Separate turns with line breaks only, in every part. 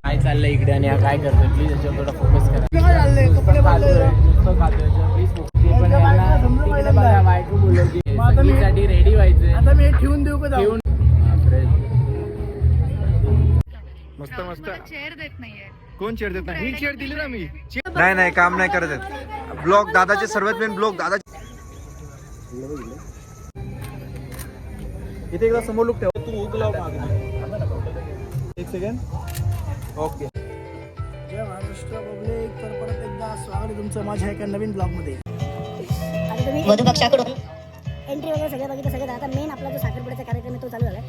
काय चाललंय इकडे आणि काय करतोय प्लीज याच्यावर थोडा फोकस करा. साठी रेडी व्हायचंय. आता मी ठेवून देऊ का? ठेवून
मस्त मस्त.
चेअर देत नाहीये.
कोण चेअर देत नाही? ही चेअर दिली ना मी.
नाही नाही काम नाही करत आहेत. ब्लॉग दादाचे सर्वात मेन ब्लॉग दादा.
इथे एकदा समोर लुक ठेव. तू हुक लाव मागे. एक सेकंड. ओके.
जय महाराष्ट्र पब्लिक. तर परत एकदा स्वागत आहे तुमचं माझ्या एका नवीन ब्लॉग मध्ये.
वधूपक्षाकडून
एंट्री वगैरे सगळं बघितलं सगळं. आता मेन आपला जो साखरपुड्याचा कार्यक्रम आहे तो चालू झाला.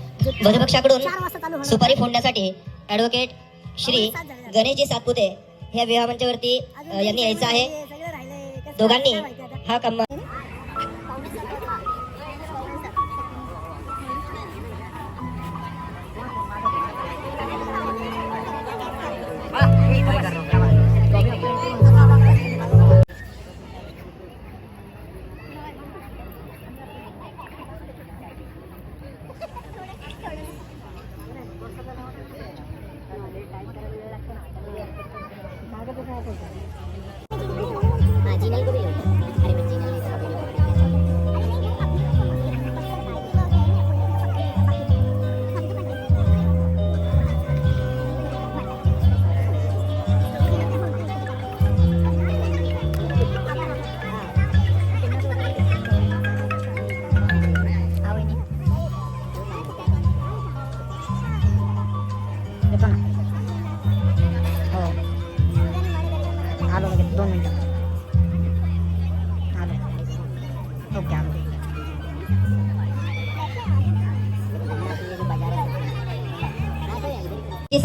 वधूपक्षाकडून
4 वाजता चालू होणार.
सुपारी फोडण्यासाठी ॲडव्होकेट श्री गणेशजी सातपुते ह्या विवाह मंचावरती यांनी यायचं आहे.
सगळं राहिलंय.
दोघांनी हा काम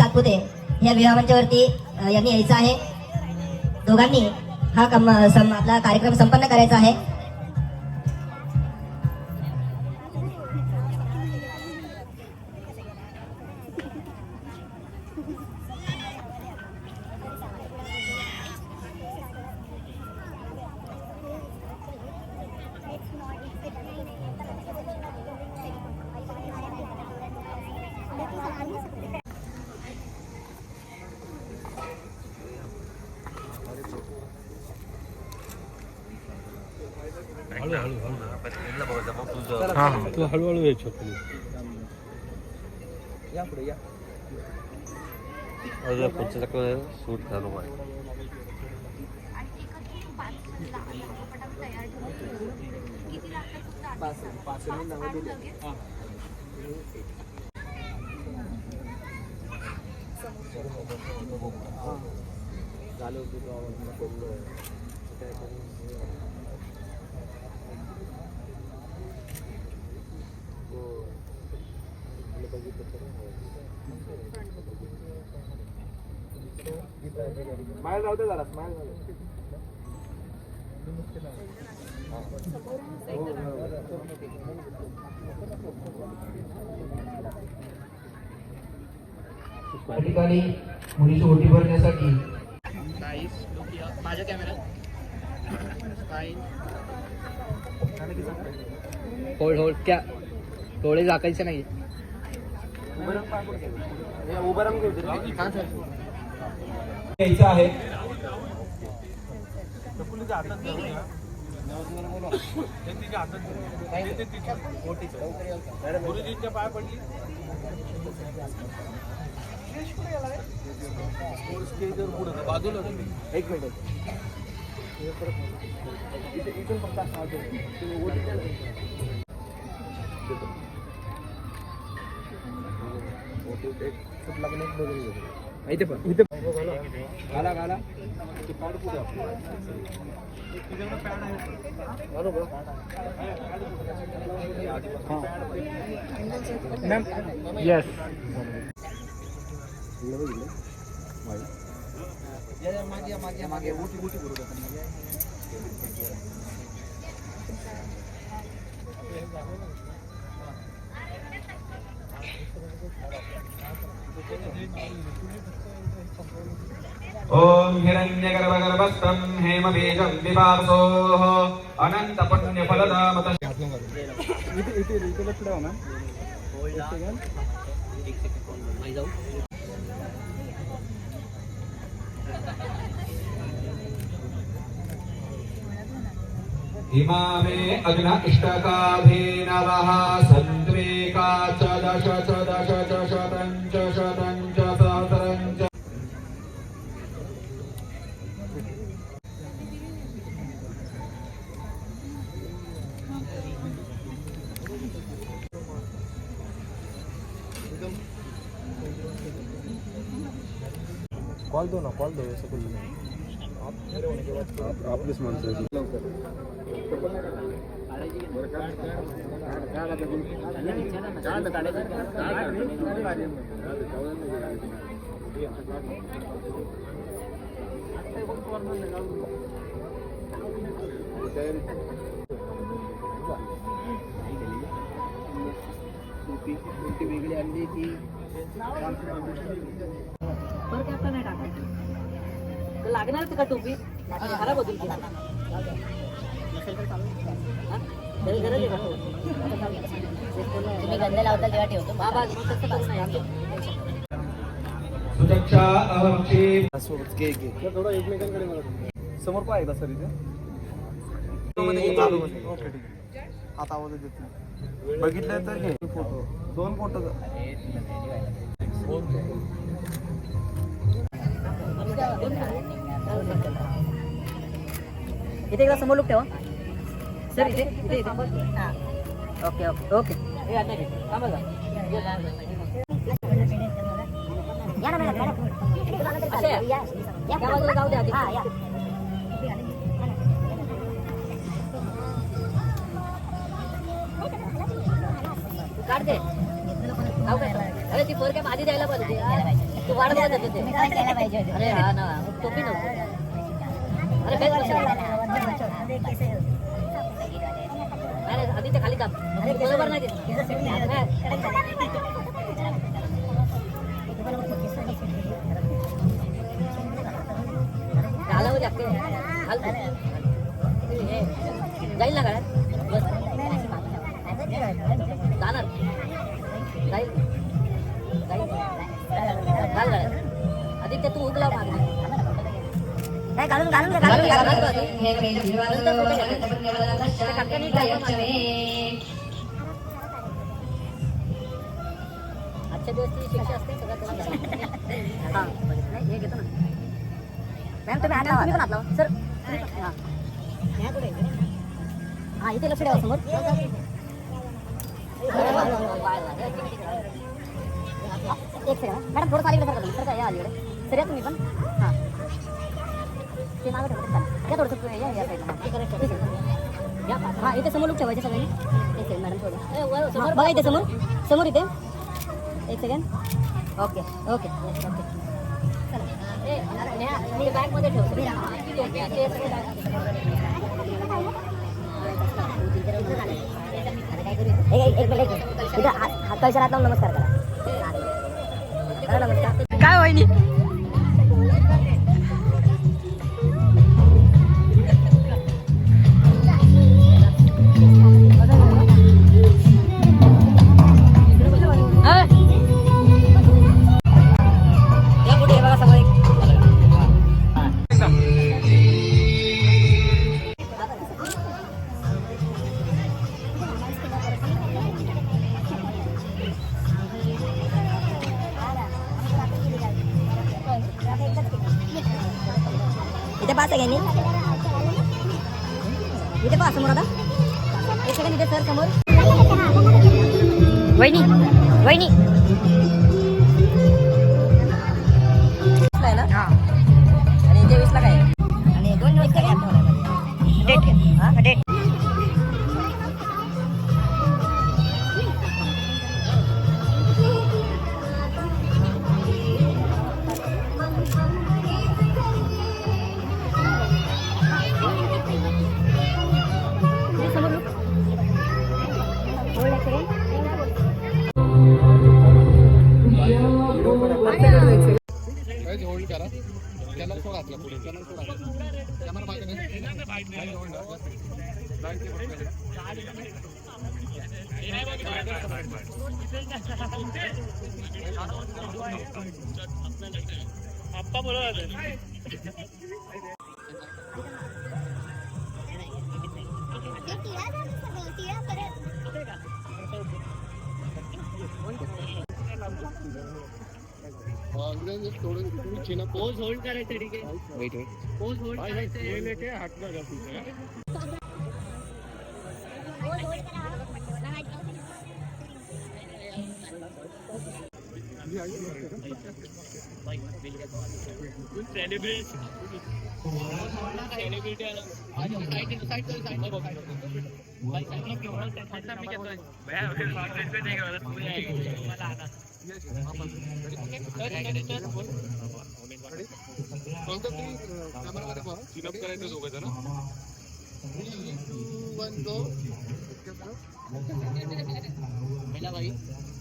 सातपुते या विवाह मंचावरती यांनी यायचं आहे. दोघांनी हा आपला कार्यक्रम संपन्न करायचा आहे.
तू हळूहळू यायचं.
या पुढे या.
पुढचं सूट झालो
स्माइल राहू दे जरा. स्माइल राहू दे.
ठिकाणी मुलीची ओटी भरण्यासाठी
माझ्या कॅमेरा होल्ड होल्ड क्या डोळे झाकायचे नाही.
उभं राहून घेऊ.
यायचं आहे.
गुरुजींच्या पाय पडली. बाजूला एक मिनिट. इथून फक्त इथे पण इथे घाला घाला.
Ma'am yes.
मागे मागे मागे मोठी मोठी बरोबर.
ओम हिरण्यगर्भगर्भस्थं हेमबीजं विभासोः अनन्तपुण्यफलदामतः
इथे लक्ष ठेवा मॅम.
इमामे अग्न इष्टकाधीनवः सन्त्वेका च दश च दश च शतं च सहस्रं च.
कॉल दो ना, कॉल दो. ऐसा कुछ नहीं. आपलीच माणसं लवकर.
वेगळी आणली ती
लागणार का टोपी खराब होती तुम्ही गंध लावता तेव्हा ठेवतो बाबा तसं करू नये.
सुरक्षा अहमची
थोडं एकमेकांकडे मला समोर पाय एकदा सर इथे. ओके ठीक आहे. आता आवाज देत नाही. बघितलं तर घे फोटो. 2 फोटो.
इथे एकदा समोर लोक ठेवा सर. इथे इथे इथे ओके ओके ओके. या ना मॅडम. या बाजूला जाऊ द्या. काढ दे. अरे ती फोर कॅप आधी द्यायला पाहिजे. तू वाढ बघत होते ते. अरे हा ना टोपी नव्हती. अरे अरे आधी ते खाली दाब. बरोबर नाही घालावं लागते. जाईल ना गाड्यात जाणार. जाईल जाईल घाल गाड्यात. आदित्य तू उकला मागे घालून घालून आजच्या दिवस ती शिक्षा असते सगळं. हा हे घेतो ना मॅम. तुम्ही हात लावा. पण हात लावा सर. हा इथे लक्ष द्यावा समोर. एक सेकंड मॅडम थोडं सारी सर सर काय या अलीकडे सर या तुम्ही पण. हां ते नाव ठेवतात. या थोडंसं या साईडला. या हां इथे समोर लुक ठेवायचे सगळ्यांनी. एक सेकंड मॅडम थोडं बघा इथे समोर समोर इथे. एक सेकंड. Okay okay okay. चला बॅगमध्ये ठेव. एक मिनिट इथं हाताच्या हात लावून नमस्कार करा. नमस्कार. काय वहिनी इथे पाच आहे. इथे पाच समोर. आता एक सेकंड इथे सर समोर. वहिनी वहिनी ना. आणि इथे 20 ला काय आणि 2 दिवस काय डेट हा डेट.
होल्ड करा. त्याला सोडा पुढे. त्याला सोडा.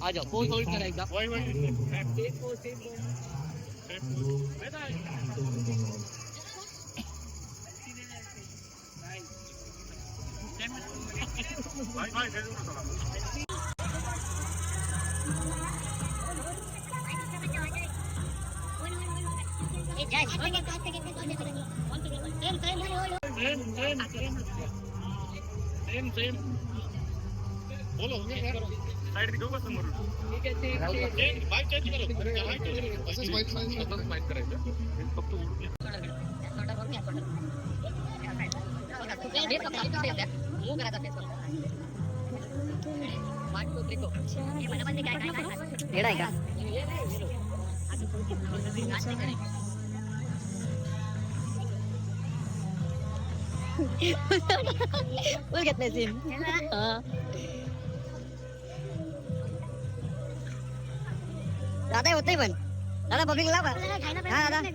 आ जाओ पोज होल्ड करा एकदा
We'll get this in. दादा होते पण दादा बघितलं लाव का हा दादा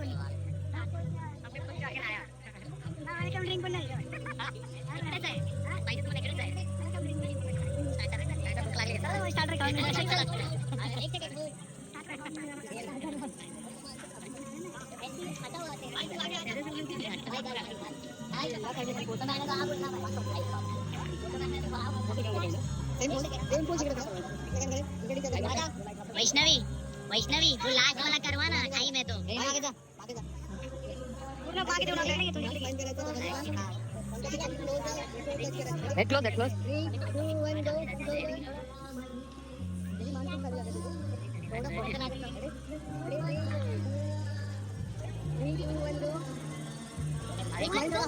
वैष्णवी वैष्णवी तू लाज मला करवा ना आई मैं तो
पूर्ण बाकी देऊ नका हे क्लोज 3 2 1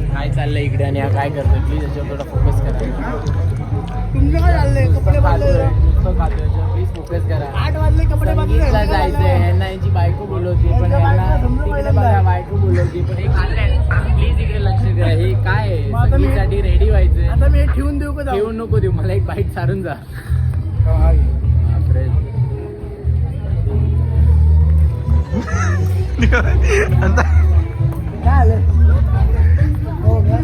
काय चाललंय इकडे आणि हा काय करतोय प्लीज याच्यावर थोडा फोकस करा
तुमचं काय चाललंय कपडे बदलले
प्लीज फोकस करा
8 वाजले कपडे बदलले
जायचंय यांना यांची बायको बोलवती पण यांना तिकडे बघा बायको बोलवती पण हे प्लीज इकडे लक्ष द्या हे काय आहे संगीतसाठी रेडी व्हायचंय
आता मी हे ठेवून देऊ का जाऊ?
ठेवून नको देऊ मला एक बाईक सारून जा
काय आलं हो का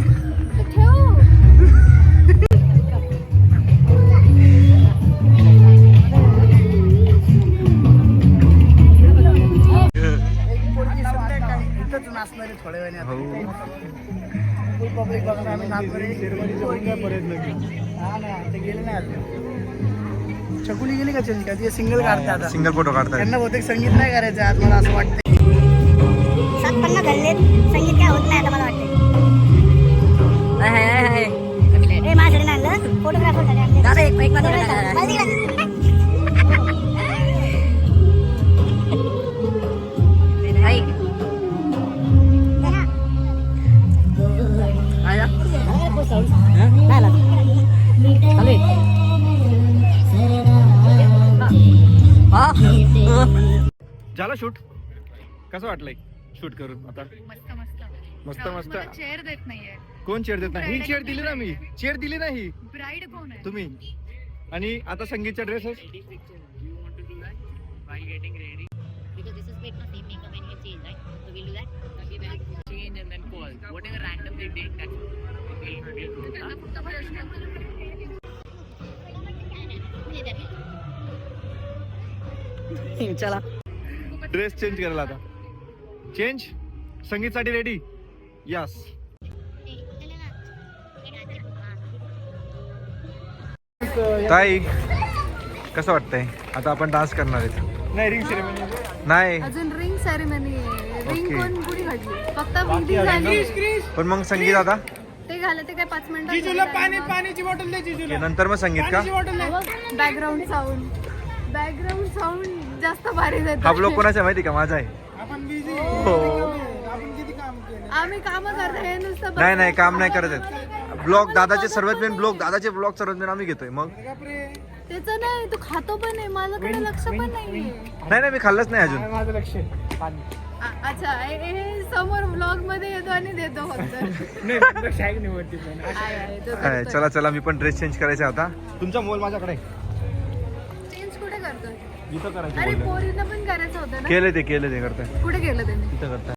इथंच नाचणार आहे थोड्या वेळाने फुल पब्लिक बघा आम्ही नाचणार हा ना ते गेले नाही अजून चकुली गेली का चेंज का ती सिंगल काढते आता
सिंगल फोटो काढताय
त्यांना बहुतेक संगीत नाही करायचं आज मला असं वाटतं
57 धरलेत संगीत काय होत नाही आता मला वाटतं ए माझ्याकडे नाही आणलं फोटोग्राफर दादा एक मात्र
झाला शूट कसं वाटलंय शूट करून आता मस्त मस्त
चेअर देत नाहीये
कोण चेअर देत नाही ही चेअर दिली ना मी चेअर दिली नाही
ब्राईड कोण आहे
तुम्ही आणि आता संगीतच्या dresses
because this is like not same makeup and you change, right? So we'll do that. Okay, then
change and then call whatever random they take that
चला
ड्रेस चेंज करायला आता चेंज संगीतसाठी रेडी यस.
ताई कसं वाटतंय आता आपण dance करणार आहेत?
नाही रिंग सेरेमनी
नाही
अजून रिंग सेरेमनी आहे. Ring
okay.
कोण कुणी घडली? फक्त विधी झाली.
पण मग संगीत आता
ते झालं ते काय 5
जिजूला
मिनिटं.
पाण्याची बॉटल दे जिजूला.
नंतर मग संगीत का?
बॅकग्राऊंड साऊंड जास्त भारी
हा
देतो.
ब्लॉग कोणाचा आहे माहिती का? माझा आहे.
आपण बिझी
हो.
आपण किती काम केलं.
आम्ही काम करतो हे नुसतं
नाही नाही काम नाही करत आहेत. ब्लॉग दादाचे सर्वात मेन दादाचे ब्लॉग सर्वात मेन आम्ही घेतोय. मग
त्याचं नाही तू खातो पण आहे माझ्याकडे लक्ष पण नाहीये.
नाही मी खाल्लंच नाही अजून.
माझं लक्ष पाणी.
अच्छा हे समोर ब्लॉग मध्ये येतो आणि देतो फक्त.
नाही लक्ष आहे की नाही वरती पण.
आहे, तो
आहे,
करतोय.
चला मी पण ड्रेस चेंज करायचा आहे आता.
तुमचा मोबाईल माझ्याकडे
चेंज कुठे करतोय?
इथं करायचं
अरे
बोललो.
पोरींना पण करायचं होतं ना.
केले ते करतोय.
कुठे गेलं त्यांनी?
तिथं करताय.